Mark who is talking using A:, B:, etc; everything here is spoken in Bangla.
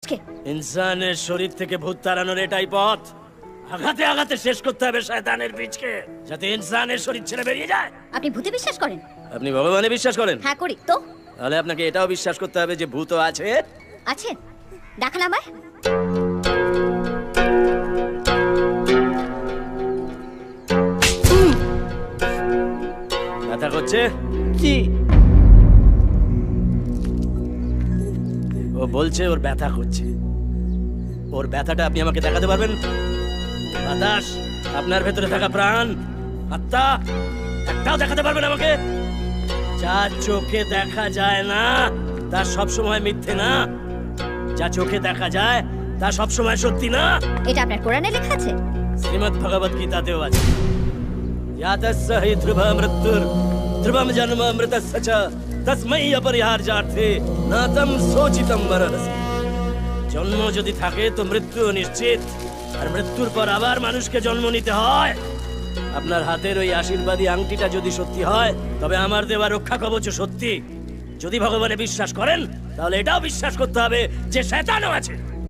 A: কে?
B: ইনসানের শরীর থেকে ভূত তাড়ানোর এটাই পথ। আঘাতে আঘাতে শেষ করতে হবে শয়তানের বীজকে, যাতে ইনসানের শরীর ছেড়ে বেরিয়ে যায়।
A: আপনি ভূতে বিশ্বাস করেন?
B: আপনি ভগবানে বিশ্বাস করেন?
A: হ্যাঁ করি তো।
B: তাহলে আপনাকে এটাও বিশ্বাস করতে হবে যে ভূত আছে।
A: আছে? দেখান আমায়।
B: ব্যথা করছে?
C: জি।
B: ও বলছে ওর ব্যথা করছে। ওর ব্যথাটা আপনি আমাকে দেখাতে পারবেন? বাতাস, আপনার ভেতরে থাকা প্রাণ, আত্মা, একটাও দেখাতে পারবেন আমাকে? যা চোখে দেখা যায় না তা সবসময় মিথ্যে না, যা চোখে দেখা যায় তা সবসময় সত্যি না।
A: এটা আপনার কোরআনে লেখা আছে?
B: শ্রীমদ্ ভগবত গীতাতেও আছে। ইয়াতস্য হি ধ্রুব মৃত্যুর ধ্রুবম জন্ম মৃতস্য চ তস্मै অপরিহার্যার্থে না তম শোচিতম বরহসি। জন্ম যদি থাকে তো মৃত্যু নিশ্চিত, আর মৃত্যুর পর আবার মানুষকে জন্ম নিতে হয়। আপনার হাতের ওই আশীর্বাদী আংটিটা যদি সত্যি হয়, তবে আমার দেওয়া রক্ষা কবচও সত্যি। যদি ভগবানে বিশ্বাস করেন, তাহলে এটাও বিশ্বাস করতে হবে যে শয়তানও আছে।